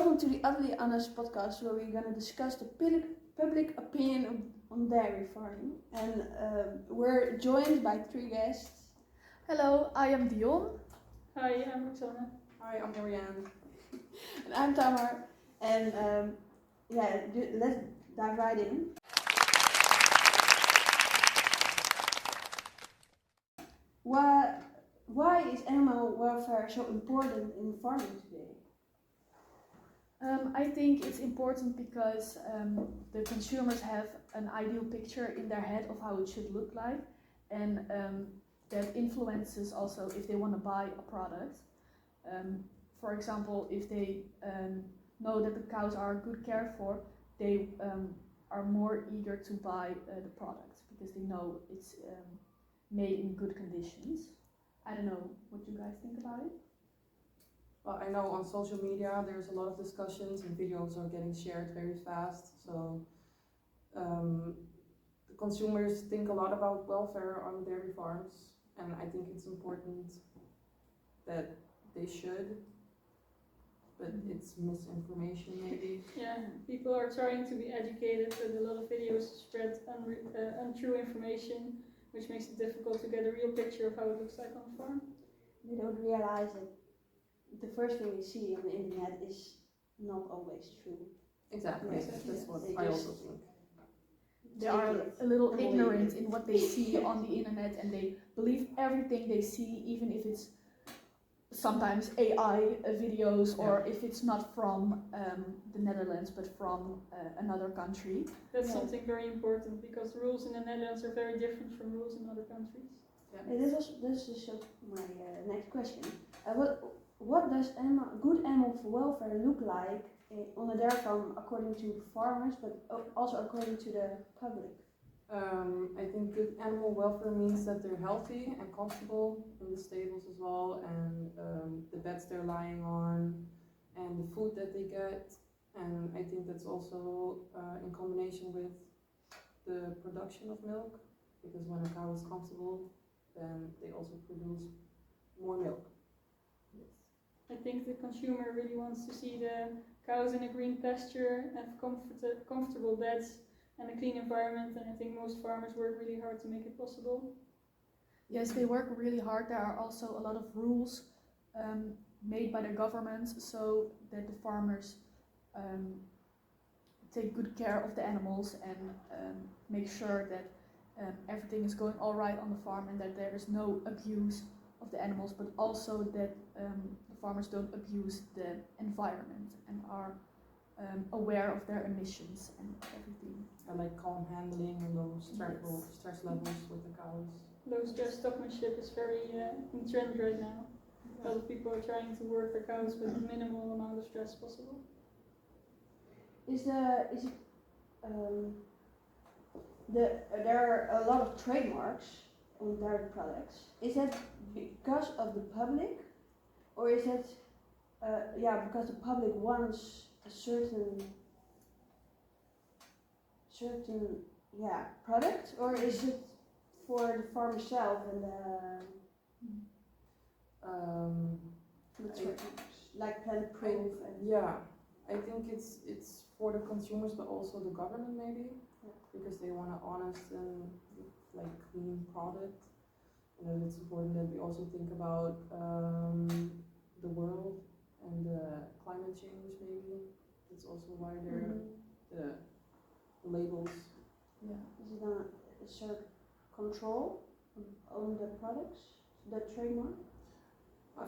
welcome to the Udderly podcast where we're going to discuss the public opinion on dairy farming. And we're joined by 3 guests. Hello, I am Dion. Hi, I'm Roxana. Hi, I'm Marianne. And I'm Tamar. And let's dive right in. Why is animal welfare so important in farming today? I think it's important because the consumers have an ideal picture in their head of how it should look like, and that influences also if they want to buy a product. For example, if they know that the cows are good cared for, they are more eager to buy the product because they know it's made in good conditions. I don't know what you guys think about it. Well, I know on social media there's a lot of discussions and videos are getting shared very fast. So the consumers think a lot about welfare on dairy farms, and I think it's important that they should, but it's misinformation maybe. Yeah, people are trying to be educated, but a lot of videos spread untrue information, which makes it difficult to get a real picture of how it looks like on the farm. They don't realize that the first thing we see on the internet is not always true. Exactly, Yes, that's what they I just also think. They are a little ignorant in what they see on the internet, and they believe everything they see, even if it's sometimes AI videos or if it's not from the Netherlands but from another country. That's something very important because rules in the Netherlands are very different from rules in other countries. This is my next question. What does good animal welfare look like on a dairy farm according to farmers, but also according to the public? I think good animal welfare means that they're healthy and comfortable in the stables as well, and the beds they're lying on, and the food that they get. And I think that's also in combination with the production of milk, because when a cow is comfortable, then they also produce more milk. Yes. I think the consumer really wants to see the cows in a green pasture, have comfortable beds and a clean environment, and I think most farmers work really hard to make it possible. Yes, they work really hard. There are also a lot of rules made by the government so that the farmers take good care of the animals and make sure that everything is going all right on the farm and that there is no abuse of the animals, but also that the farmers don't abuse the environment and are aware of their emissions and everything. I like calm handling and low stress levels with the cows. Low stress stockmanship is very in trend right now. A lot of people are trying to work their cows with the minimal amount of stress possible. There are a lot of trademarks on dairy products. Is that because of the public, or is it because the public wants a certain product, or is it for the farm itself and the trademarks like Planet Proof? I think it's for the consumers, but also the government maybe, because they want an honest and clean product. And then it's important that we also think about the world and climate change maybe. That's also why they're the labels. Yeah. Is it a certain control on the products, the trademark? I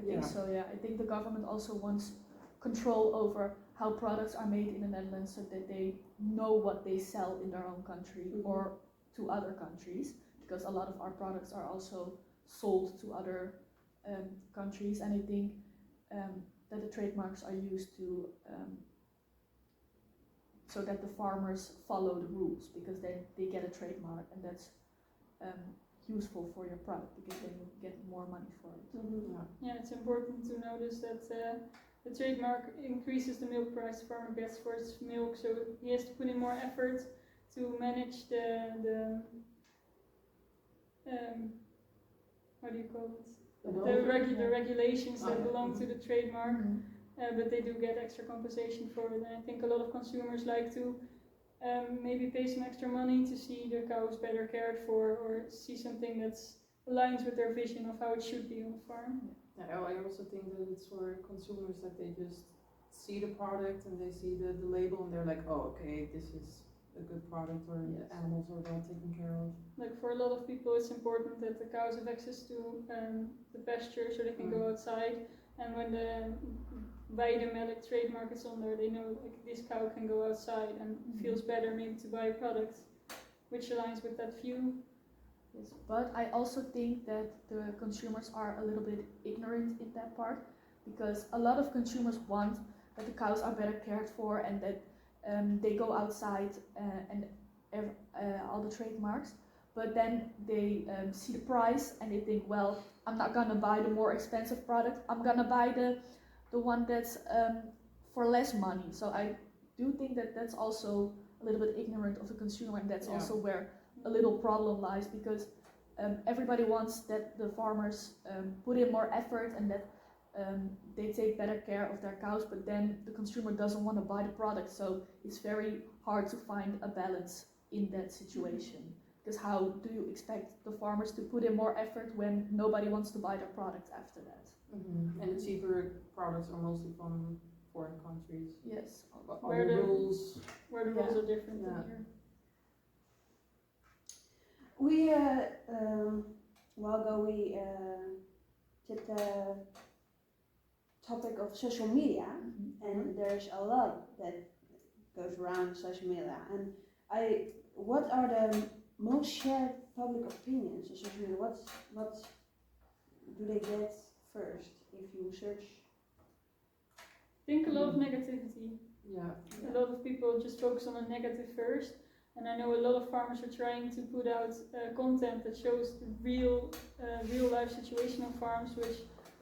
think so. Yeah, I think the government also wants control over how products are made in the Netherlands, so that they know what they sell in their own country or to other countries, because a lot of our products are also sold to other countries, and I think that the trademarks are used to so that the farmers follow the rules, because then they get a trademark, and that's useful for your product because then you get more money for it. Yeah, it's important to notice that the trademark increases the milk price the farmer gets for his milk, so he has to put in more effort to manage the how do you call it? The regulations that belong to the trademark. but they do get extra compensation for it. And I think a lot of consumers like to maybe pay some extra money to see the cows better cared for, or see something that's aligns with their vision of how it should be on the farm. Yeah, I also think that it's for consumers that they just see the product and they see the label and they're like, oh, okay, this is a good product, or the animals are well taken care of. Like for a lot of people, it's important that the cows have access to the pasture so they can go outside. And when the Weidemelk trademark is on there, they know like this cow can go outside and feels better maybe to buy a product which aligns with that view. Yes, but I also think that the consumers are a little bit ignorant in that part, because a lot of consumers want that the cows are better cared for and that they go outside and all the trademarks, but then they see the price and they think, well, I'm not gonna buy the more expensive product, I'm gonna buy the one that's for less money. So I do think that that's also a little bit ignorant of the consumer, and that's also where a little problem lies, because everybody wants that the farmers put in more effort and that they take better care of their cows, but then the consumer doesn't want to buy the product, so it's very hard to find a balance in that situation. Because how do you expect the farmers to put in more effort when nobody wants to buy their product after that? And the cheaper products are mostly from foreign countries. Yes. Where the rules are different than here. We a while ago we did the topic of social media, and there's a lot that goes around social media. And what are the most shared public opinions on social media? What do they get first if you search? I think a lot of negativity. Yeah. A lot of people just focus on the negative first, and I know a lot of farmers are trying to put out content that shows the real life situation of farms, which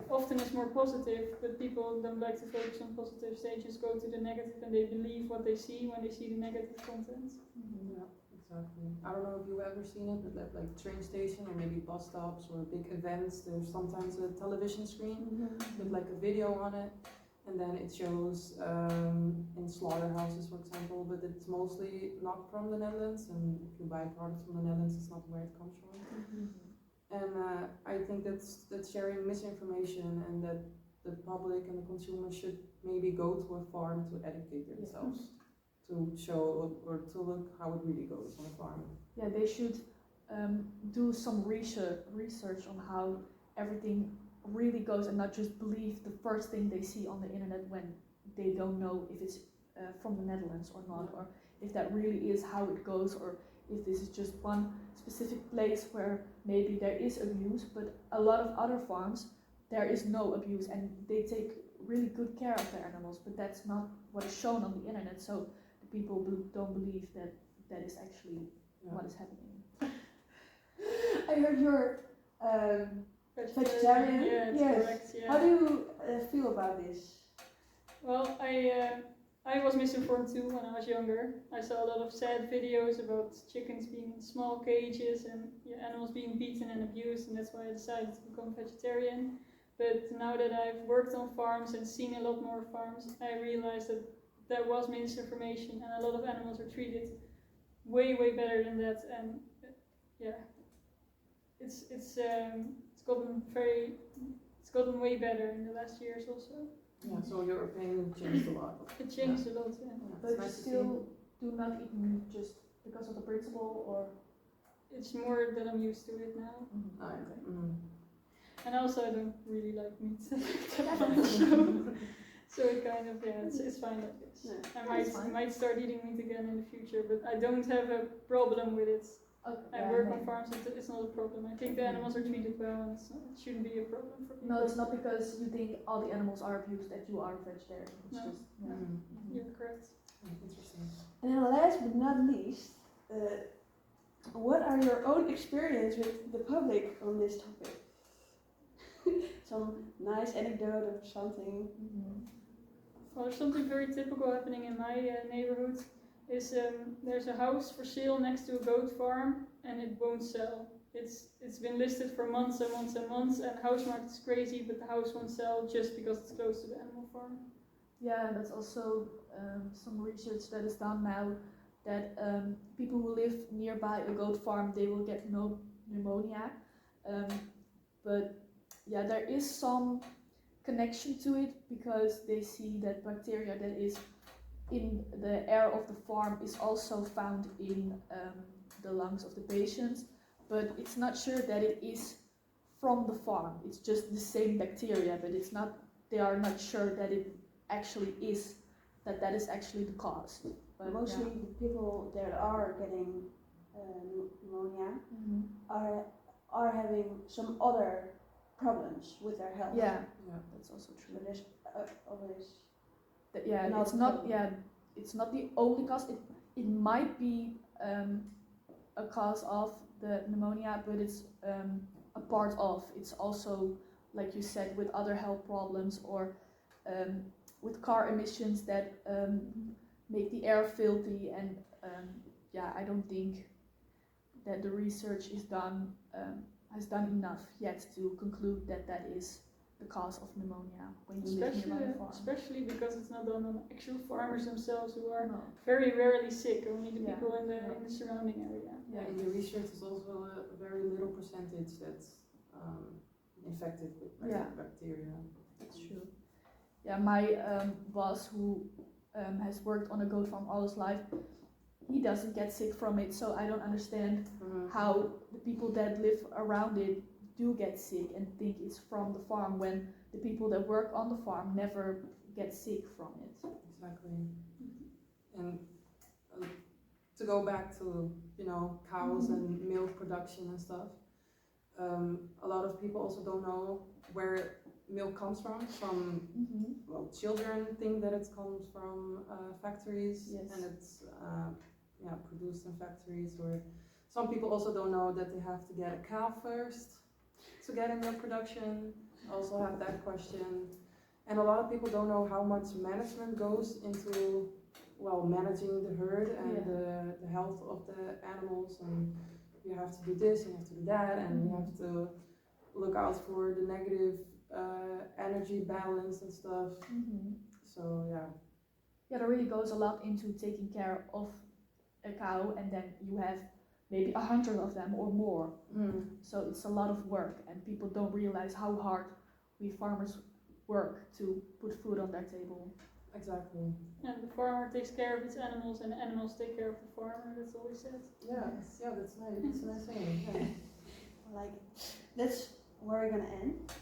often is more positive, but people don't like to focus on positive. They just go to the negative and they believe what they see when they see the negative content. Yeah, exactly. I don't know if you've ever seen it, but like train station or maybe bus stops or big events, there's sometimes a television screen with like a video on it. And then it shows in slaughterhouses, for example, but it's mostly not from the Netherlands. And if you buy products from the Netherlands, it's not where it comes from. And I think that's sharing misinformation, and that the public and the consumer should maybe go to a farm to educate themselves, to show or to look how it really goes on a farm. Yeah, they should do some research on how everything really goes, and not just believe the first thing they see on the internet when they don't know if it's from the Netherlands or not, or if that really is how it goes, or if this is just one specific place where maybe there is abuse, but a lot of other farms there is no abuse and they take really good care of their animals, but that's not what is shown on the internet, so the people don't believe that that is actually what is happening. I heard you're vegetarian. Yeah, it's correct. Yeah. How do you feel about this? Well, I was misinformed too when I was younger. I saw a lot of sad videos about chickens being in small cages and animals being beaten and abused, and that's why I decided to become vegetarian. But now that I've worked on farms and seen a lot more farms, I realized that there was misinformation and a lot of animals are treated way better than that. And it's gotten way better in the last years also. Yeah, so your opinion changed a lot. It changed a lot, yeah. But you still do not eat meat just because of the principle, or? It's more that I'm used to it now. And also I don't really like meat so it kind of, it's fine like this. I might start eating meat again in the future, but I don't have a problem with it. I work on farms, it's not a problem. I think the animals are treated well, and it shouldn't be a problem for people. No, it's not because you think all the animals are abused that you are vegetarian. It's just, You're correct. Interesting. And then last but not least, what are your own experience with the public on this topic? Some nice anecdote or something. Well, there's something very typical happening in my neighborhood. Is there's a house for sale next to a goat farm and it won't sell. It's been listed for months and months and months, and house market is crazy, but the house won't sell just because it's close to the animal farm. Yeah, that's also some research that is done now that people who live nearby a goat farm, they will get no pneumonia. But yeah, there is some connection to it because they see that bacteria that is in the air of the farm is also found in the lungs of the patients, but it's not sure that it is from the farm. It's just the same bacteria, but it's not. They are not sure that it actually is that is actually the cause. But Mostly the people that are getting pneumonia are having some other problems with their health. Yeah, that's also So true. there's always Yeah, not it's not. problem. Yeah, it's not the only cause. It might be a cause of the pneumonia, but it's a part of. It's also, like you said, with other health problems or with car emissions that make the air filthy. And yeah, I don't think that the research has done enough yet to conclude that that is the cause of pneumonia when you live nearby a farm. Especially because it's not done on actual farmers themselves who are No. very rarely sick, only the Yeah. people in the surrounding area. Yeah. In the research, there's also a very little percentage that's infected with bacteria. That's true. Yeah, my boss who has worked on a goat farm all his life, he doesn't get sick from it, so I don't understand how the people that live around it do get sick and think it's from the farm when the people that work on the farm never get sick from it. Exactly. And to go back to, cows and milk production and stuff, a lot of people also don't know where milk comes from. Well, children think that it comes from factories, Yes. and it's produced in factories. Or some people also don't know that they have to get a cow first to get in milk production. Also have that question. And a lot of people don't know how much management goes into managing the herd and the health of the animals, and you have to do this, you have to do that, and you have to look out for the negative energy balance and stuff. So Yeah, there really goes a lot into taking care of a cow, and then you have maybe 100 of them or more. So it's a lot of work, and people don't realize how hard we farmers work to put food on their table. Exactly. And the farmer takes care of its animals, and the animals take care of the farmer. That's all he said. Yeah, that's nice. That's a nice thing. Yeah. I like it. That's where we're gonna end.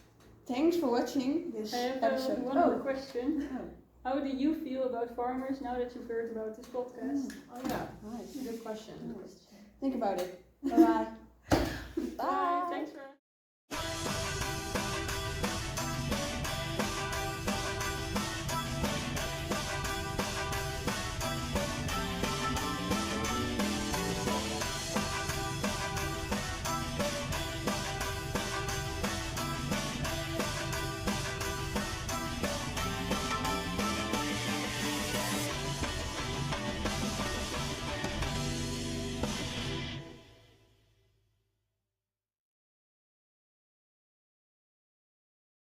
Thanks for watching this I have episode. one more question. Oh. How do you feel about farmers now that you've heard about this podcast? Oh yeah, Nice. good question. Think about it. Bye-bye. Bye. Thanks for